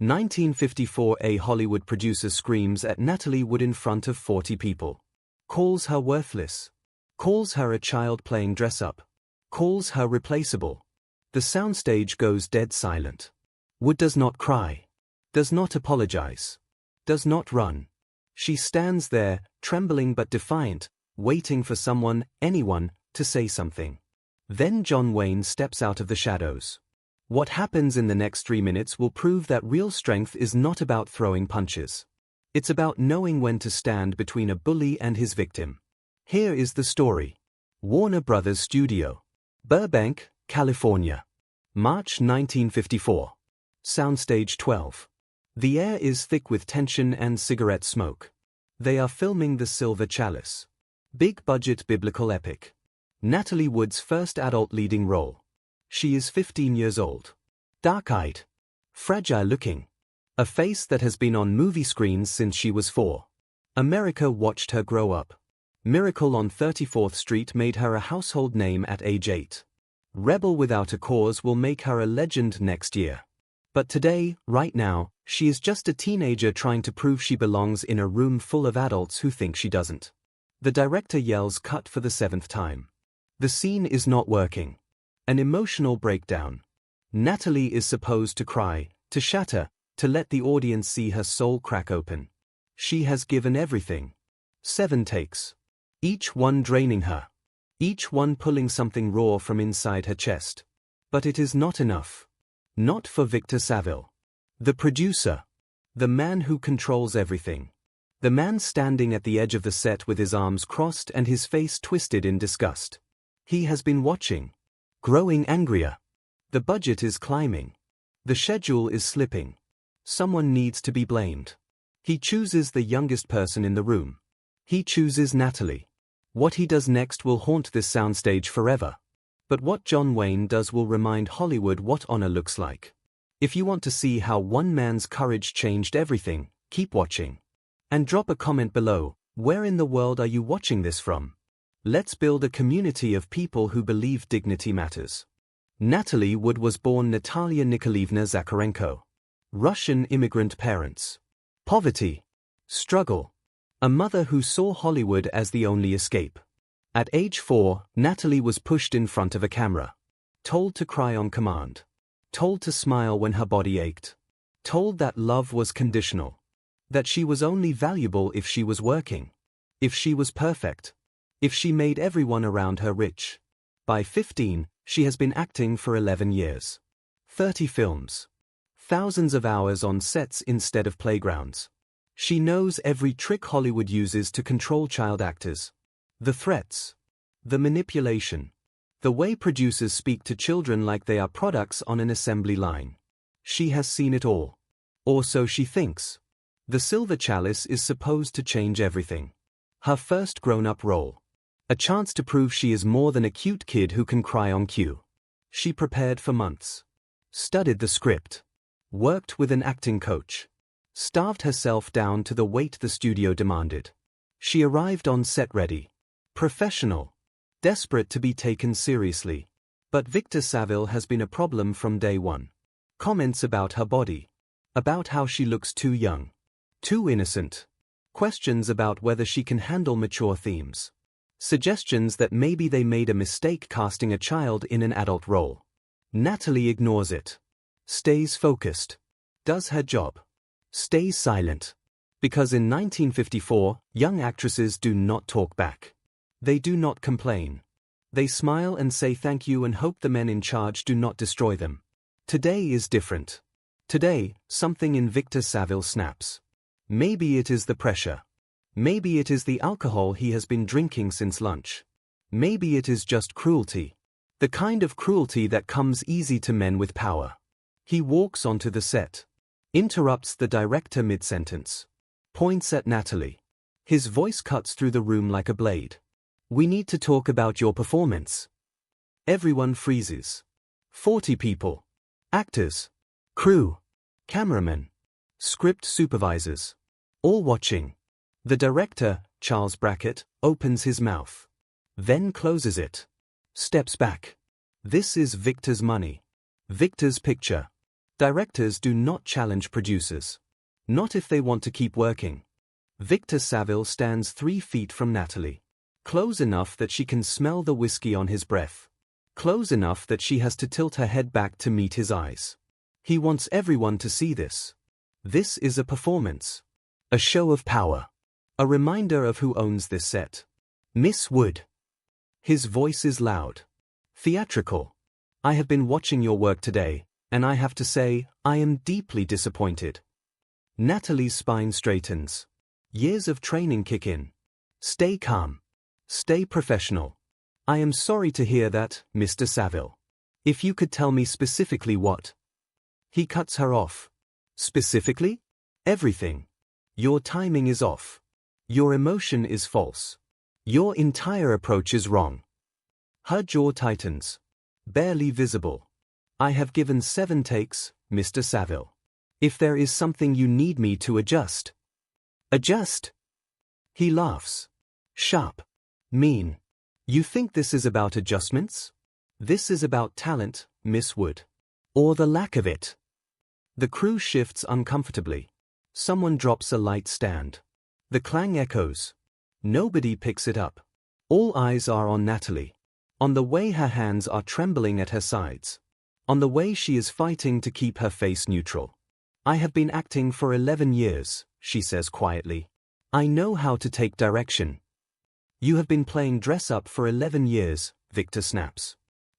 1954. A Hollywood producer screams at Natalie Wood in front of 40 people. Calls her worthless. Calls her a child playing dress-up. Calls her replaceable. The soundstage goes dead silent. Wood does not cry. Does not apologize. Does not run. She stands there, trembling but defiant, waiting for someone, anyone, to say something. Then John Wayne steps out of the shadows. What happens in the next 3 minutes will prove that real strength is not about throwing punches. It's about knowing when to stand between a bully and his victim. Here is the story. Warner Brothers Studio. Burbank, California. March 1954. Soundstage 12. The air is thick with tension and cigarette smoke. They are filming The Silver Chalice. Big-budget biblical epic. Natalie Wood's first adult leading role. She is 15 years old. Dark-eyed. Fragile-looking. A face that has been on movie screens since she was 4. America watched her grow up. Miracle on 34th Street made her a household name at age 8. Rebel Without a Cause will make her a legend next year. But today, right now, she is just a teenager trying to prove she belongs in a room full of adults who think she doesn't. The director yells cut for the 7th time. The scene is not working. An emotional breakdown. Natalie is supposed to cry, to shatter, to let the audience see her soul crack open. She has given everything. 7 takes. Each one draining her. Each one pulling something raw from inside her chest. But it is not enough. Not for Victor Saville. The producer. The man who controls everything. The man standing at the edge of the set with his arms crossed and his face twisted in disgust. He has been watching. Growing angrier. The budget is climbing. The schedule is slipping. Someone needs to be blamed. He chooses the youngest person in the room. He chooses Natalie. What he does next will haunt this soundstage forever. But what John Wayne does will remind Hollywood what honor looks like. If you want to see how one man's courage changed everything, keep watching. And drop a comment below, where in the world are you watching this from? Let's build a community of people who believe dignity matters. Natalie Wood was born Natalia Nikolaevna Zakharenko. Russian immigrant parents. Poverty. Struggle. A mother who saw Hollywood as the only escape. At age 4, Natalie was pushed in front of a camera. Told to cry on command. Told to smile when her body ached. Told that love was conditional. That she was only valuable if she was working. If she was perfect. If she made everyone around her rich. By 15, she has been acting for 11 years. 30 films. Thousands of hours on sets instead of playgrounds. She knows every trick Hollywood uses to control child actors. The threats. The manipulation. The way producers speak to children like they are products on an assembly line. She has seen it all. Or so she thinks. The Silver Chalice is supposed to change everything. Her first grown-up role. A chance to prove she is more than a cute kid who can cry on cue. She prepared for months. Studied the script. Worked with an acting coach. Starved herself down to the weight the studio demanded. She arrived on set ready. Professional. Desperate to be taken seriously. But Victor Saville has been a problem from day one. Comments about her body. About how she looks too young. Too innocent. Questions about whether she can handle mature themes. Suggestions that maybe they made a mistake casting a child in an adult role. Natalie ignores it. Stays focused. Does her job. Stays silent. Because in 1954, young actresses do not talk back. They do not complain. They smile and say thank you and hope the men in charge do not destroy them. Today is different. Today, something in Victor Saville snaps. Maybe it is the pressure. Maybe it is the alcohol he has been drinking since lunch. Maybe it is just cruelty. The kind of cruelty that comes easy to men with power. He walks onto the set. Interrupts the director mid-sentence. Points at Natalie. His voice cuts through the room like a blade. We need to talk about your performance. Everyone freezes. 40 people. Actors. Crew. Cameramen. Script supervisors. All watching. The director, Charles Brackett, opens his mouth. Then closes it. Steps back. This is Victor's money. Victor's picture. Directors do not challenge producers. Not if they want to keep working. Victor Saville stands 3 feet from Natalie. Close enough that she can smell the whiskey on his breath. Close enough that she has to tilt her head back to meet his eyes. He wants everyone to see this. This is a performance. A show of power. A reminder of who owns this set. Miss Wood. His voice is loud. Theatrical. I have been watching your work today, and I have to say, I am deeply disappointed. Natalie's spine straightens. Years of training kick in. Stay calm. Stay professional. I am sorry to hear that, Mr. Saville. If you could tell me specifically what. He cuts her off. Specifically? Everything. Your timing is off. Your emotion is false. Your entire approach is wrong. Her jaw tightens. Barely visible. I have given 7 takes, Mr. Saville. If there is something you need me to adjust. Adjust? He laughs. Sharp. Mean. You think this is about adjustments? This is about talent, Miss Wood. Or the lack of it. The crew shifts uncomfortably. Someone drops a light stand. The clang echoes. Nobody picks it up. All eyes are on Natalie. On the way her hands are trembling at her sides. On the way she is fighting to keep her face neutral. I have been acting for 11 years, she says quietly. I know how to take direction. You have been playing dress-up for 11 years, Victor snaps.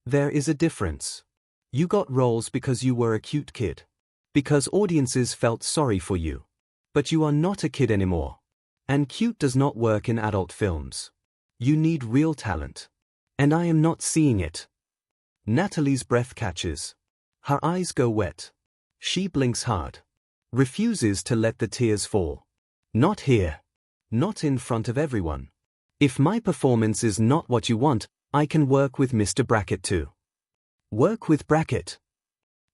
There is a difference. You got roles because you were a cute kid. Because audiences felt sorry for you. But you are not a kid anymore. And cute does not work in adult films. You need real talent. And I am not seeing it. Natalie's breath catches. Her eyes go wet. She blinks hard. Refuses to let the tears fall. Not here. Not in front of everyone. If my performance is not what you want, I can work with Mr. Brackett too. Work with Brackett.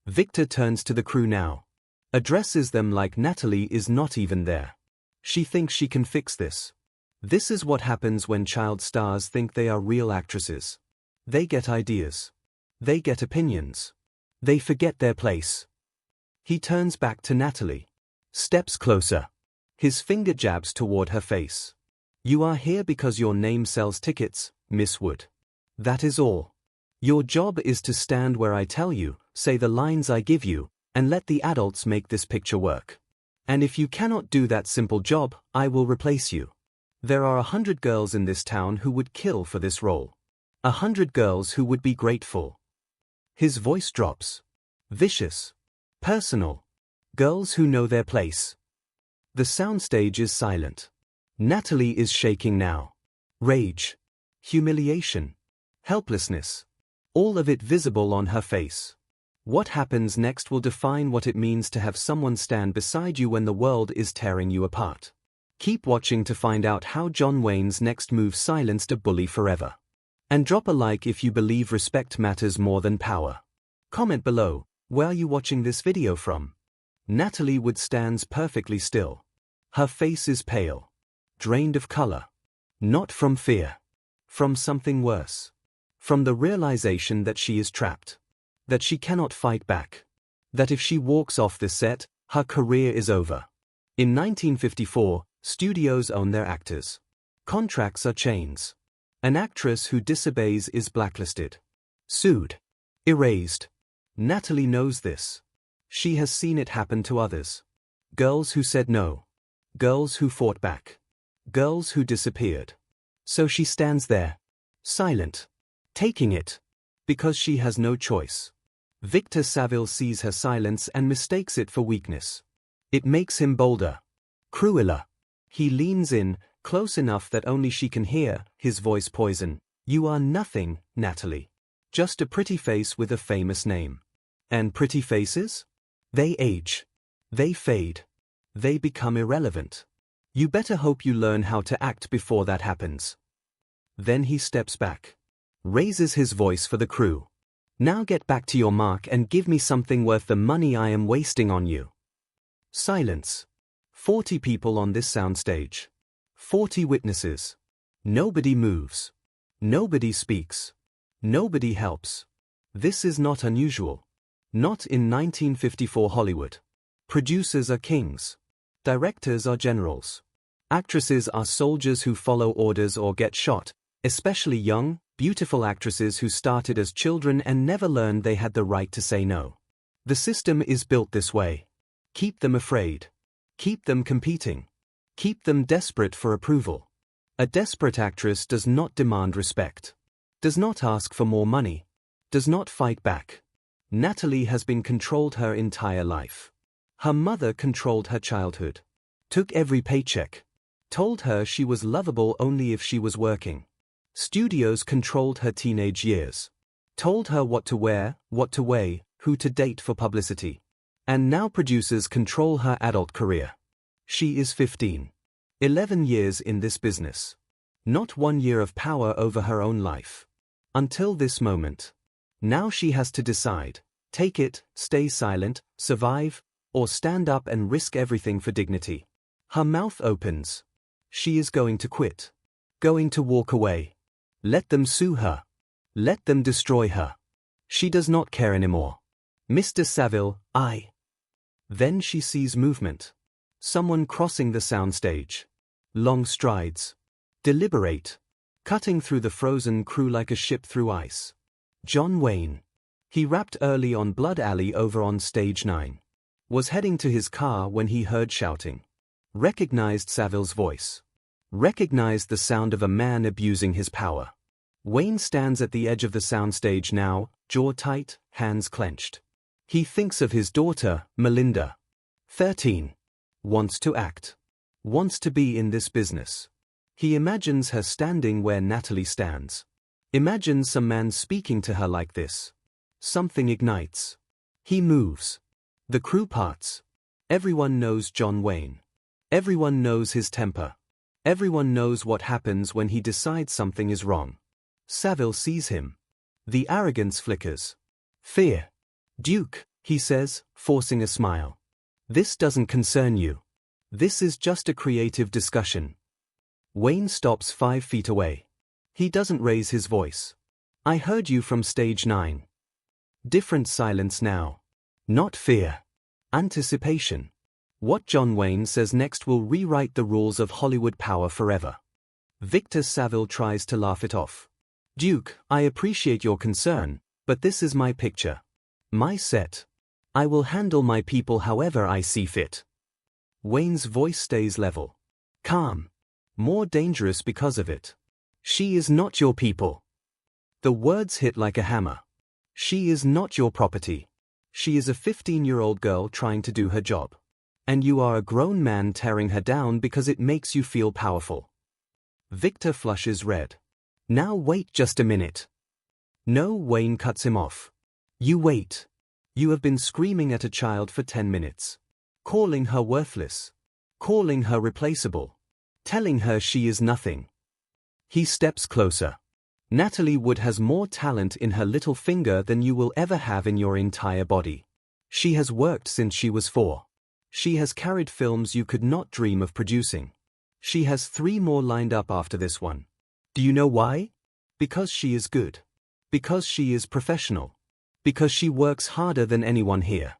Victor turns to the crew now. Addresses them like Natalie is not even there. She thinks she can fix this. This is what happens when child stars think they are real actresses. They get ideas. They get opinions. They forget their place. He turns back to Natalie. Steps closer. His finger jabs toward her face. You are here because your name sells tickets, Miss Wood. That is all. Your job is to stand where I tell you, say the lines I give you, and let the adults make this picture work. And if you cannot do that simple job, I will replace you. There are 100 girls in this town who would kill for this role. 100 girls who would be grateful. His voice drops. Vicious. Personal. Girls who know their place. The soundstage is silent. Natalie is shaking now. Rage. Humiliation. Helplessness. All of it visible on her face. What happens next will define what it means to have someone stand beside you when the world is tearing you apart. Keep watching to find out how John Wayne's next move silenced a bully forever. And drop a like if you believe respect matters more than power. Comment below, where are you watching this video from? Natalie Wood stands perfectly still. Her face is pale. Drained of color. Not from fear. From something worse. From the realization that she is trapped. That she cannot fight back. That if she walks off this set, her career is over. In 1954, studios own their actors. Contracts are chains. An actress who disobeys is blacklisted. Sued. Erased. Natalie knows this. She has seen it happen to others. Girls who said no. Girls who fought back. Girls who disappeared. So she stands there. Silent. Taking it. Because she has no choice. Victor Saville sees her silence and mistakes it for weakness. It makes him bolder. Crueler. He leans in, close enough that only she can hear, his voice poison. You are nothing, Natalie. Just a pretty face with a famous name. And pretty faces? They age. They fade. They become irrelevant. You better hope you learn how to act before that happens. Then he steps back. Raises his voice for the crew. Now get back to your mark and give me something worth the money I am wasting on you. Silence. 40 people on this soundstage. 40 witnesses. Nobody moves. Nobody speaks. Nobody helps. This is not unusual. Not in 1954 Hollywood. Producers are kings. Directors are generals. Actresses are soldiers who follow orders or get shot, especially young, beautiful actresses who started as children and never learned they had the right to say no. The system is built this way. Keep them afraid. Keep them competing. Keep them desperate for approval. A desperate actress does not demand respect. Does not ask for more money. Does not fight back. Natalie has been controlled her entire life. Her mother controlled her childhood. Took every paycheck. Told her she was lovable only if she was working. Studios controlled her teenage years. Told her what to wear, what to weigh, who to date for publicity. And now producers control her adult career. She is 15. 11 years in this business. Not 1 year of power over her own life. Until this moment. Now she has to decide, take it, stay silent, survive, or stand up and risk everything for dignity. Her mouth opens. She is going to quit. Going to walk away. Let them sue her. Let them destroy her. She does not care anymore. Mr. Saville, I. Then she sees movement. Someone crossing the soundstage. Long strides. Deliberate. Cutting through the frozen crew like a ship through ice. John Wayne. He rapped early on Blood Alley over on stage 9. Was heading to his car when he heard shouting. Recognized Saville's voice. Recognized the sound of a man abusing his power. Wayne stands at the edge of the soundstage now, jaw tight, hands clenched. He thinks of his daughter, Melinda. 13. Wants to act. Wants to be in this business. He imagines her standing where Natalie stands. Imagines some man speaking to her like this. Something ignites. He moves. The crew parts. Everyone knows John Wayne. Everyone knows his temper. Everyone knows what happens when he decides something is wrong. Saville sees him. The arrogance flickers. Fear. Duke, he says, forcing a smile. This doesn't concern you. This is just a creative discussion. Wayne stops 5 feet away. He doesn't raise his voice. I heard you from stage 9. Different silence now. Not fear. Anticipation. What John Wayne says next will rewrite the rules of Hollywood power forever. Victor Saville tries to laugh it off. Duke, I appreciate your concern, but this is my picture. My set. I will handle my people however I see fit. Wayne's voice stays level. Calm. More dangerous because of it. She is not your people. The words hit like a hammer. She is not your property. She is a 15-year-old girl trying to do her job. And you are a grown man tearing her down because it makes you feel powerful. Victor flushes red. Now wait just a minute. No, Wayne cuts him off. You wait. You have been screaming at a child for 10 minutes. Calling her worthless. Calling her replaceable. Telling her she is nothing. He steps closer. Natalie Wood has more talent in her little finger than you will ever have in your entire body. She has worked since she was 4. She has carried films you could not dream of producing. She has 3 more lined up after this one. Do you know why? Because she is good. Because she is professional. Because she works harder than anyone here.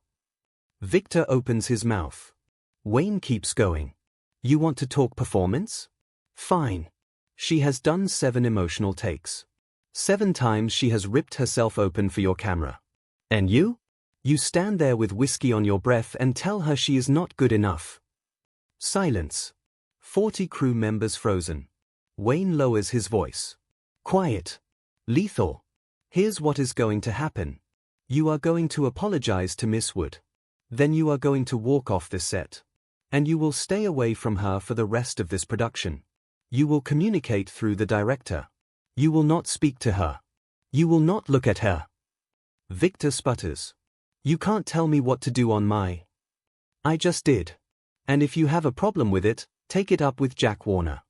Victor opens his mouth. Wayne keeps going. You want to talk performance? Fine. She has done 7 emotional takes. 7 times she has ripped herself open for your camera. And you? You stand there with whiskey on your breath and tell her she is not good enough. Silence. 40 crew members frozen. Wayne lowers his voice. Quiet. Lethal. Here's what is going to happen. You are going to apologize to Miss Wood. Then you are going to walk off this set. And you will stay away from her for the rest of this production. You will communicate through the director. You will not speak to her. You will not look at her. Victor sputters. You can't tell me what to do on my... I just did. And if you have a problem with it, take it up with Jack Warner.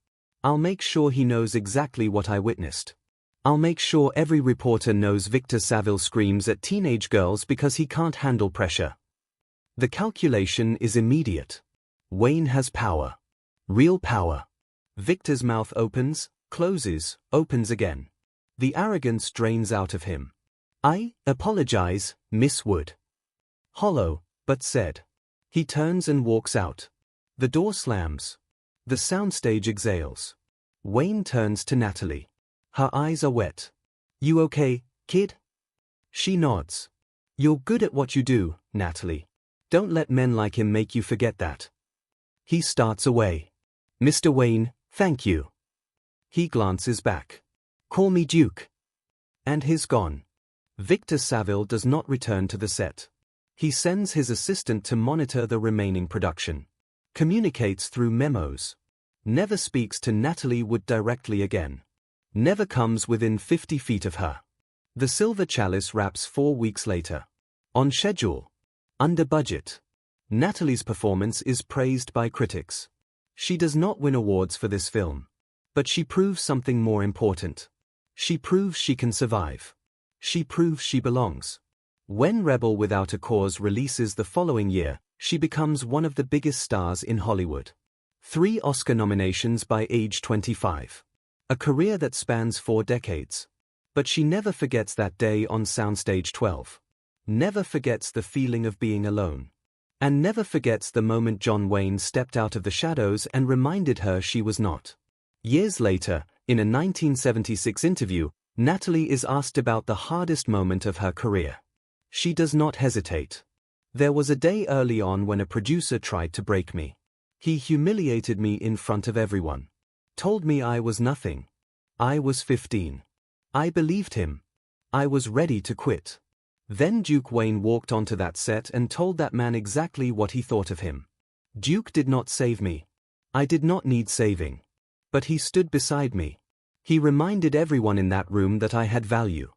I'll make sure he knows exactly what I witnessed. I'll make sure every reporter knows Victor Saville screams at teenage girls because he can't handle pressure. The calculation is immediate. Wayne has power. Real power. Victor's mouth opens, closes, opens again. The arrogance drains out of him. I apologize, Miss Wood. Hollow, but said. He turns and walks out. The door slams. The soundstage exhales. Wayne turns to Natalie. Her eyes are wet. You okay, kid? She nods. You're good at what you do, Natalie. Don't let men like him make you forget that. He starts away. Mr. Wayne, thank you. He glances back. Call me Duke. And he's gone. Victor Saville does not return to the set. He sends his assistant to monitor the remaining production. Communicates through memos. Never speaks to Natalie Wood directly again. Never comes within 50 feet of her. The Silver Chalice wraps 4 weeks later. On schedule. Under budget. Natalie's performance is praised by critics. She does not win awards for this film. But she proves something more important. She proves she can survive. She proves she belongs. When Rebel Without a Cause releases the following year, she becomes one of the biggest stars in Hollywood. 3 Oscar nominations by age 25. A career that spans 4 decades. But she never forgets that day on Soundstage 12. Never forgets the feeling of being alone. And never forgets the moment John Wayne stepped out of the shadows and reminded her she was not. Years later, in a 1976 interview, Natalie is asked about the hardest moment of her career. She does not hesitate. There was a day early on when a producer tried to break me. He humiliated me in front of everyone. Told me I was nothing. I was 15. I believed him. I was ready to quit. Then Duke Wayne walked onto that set and told that man exactly what he thought of him. Duke did not save me. I did not need saving. But he stood beside me. He reminded everyone in that room that I had value.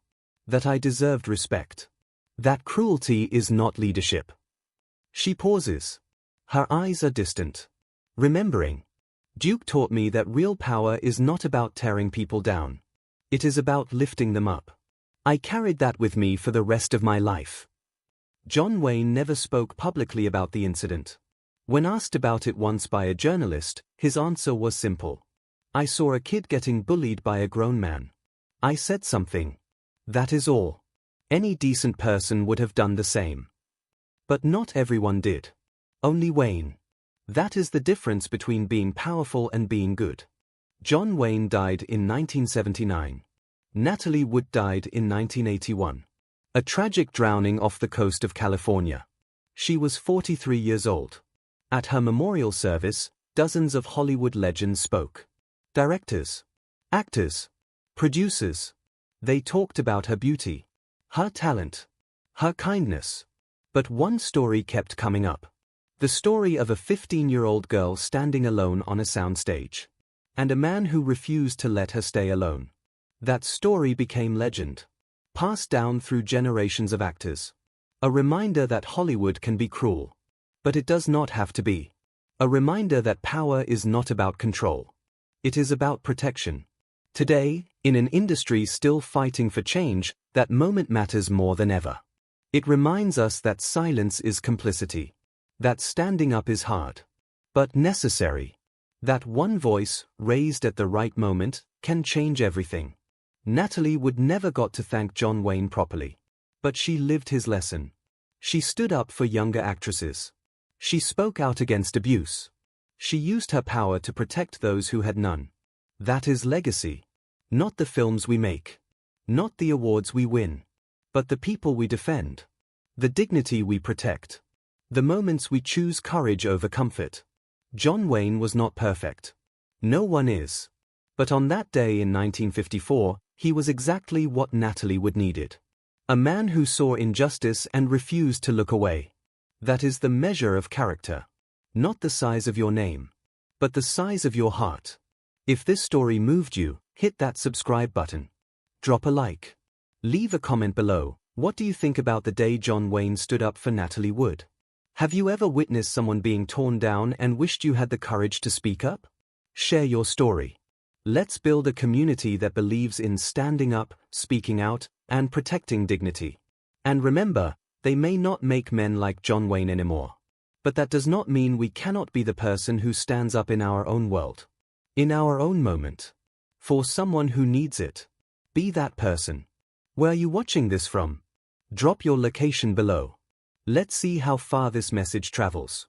That I deserved respect. That cruelty is not leadership. She pauses. Her eyes are distant. Remembering. Duke taught me that real power is not about tearing people down. It is about lifting them up. I carried that with me for the rest of my life. John Wayne never spoke publicly about the incident. When asked about it once by a journalist, his answer was simple. I saw a kid getting bullied by a grown man. I said something. That is all. Any decent person would have done the same. But not everyone did. Only Wayne. That is the difference between being powerful and being good. John Wayne died in 1979. Natalie Wood died in 1981. A tragic drowning off the coast of California. She was 43 years old. At her memorial service, dozens of Hollywood legends spoke. Directors, actors, producers. They talked about her beauty, her talent, her kindness. But one story kept coming up. The story of a 15-year-old girl standing alone on a soundstage. And a man who refused to let her stay alone. That story became legend. Passed down through generations of actors. A reminder that Hollywood can be cruel. But it does not have to be. A reminder that power is not about control. It is about protection. Today, in an industry still fighting for change, that moment matters more than ever. It reminds us that silence is complicity. That standing up is hard. But necessary. That one voice, raised at the right moment, can change everything. Natalie Wood never got to thank John Wayne properly. But she lived his lesson. She stood up for younger actresses. She spoke out against abuse. She used her power to protect those who had none. That is legacy. Not the films we make. Not the awards we win. But the people we defend. The dignity we protect. The moments we choose courage over comfort. John Wayne was not perfect. No one is. But on that day in 1954, he was exactly what Natalie Wood needed. A man who saw injustice and refused to look away. That is the measure of character. Not the size of your name, but the size of your heart. If this story moved you, hit that subscribe button. Drop a like. Leave a comment below. What do you think about the day John Wayne stood up for Natalie Wood? Have you ever witnessed someone being torn down and wished you had the courage to speak up? Share your story. Let's build a community that believes in standing up, speaking out, and protecting dignity. And remember, they may not make men like John Wayne anymore. But that does not mean we cannot be the person who stands up in our own world. In our own moment. For someone who needs it. Be that person. Where are you watching this from? Drop your location below. Let's see how far this message travels.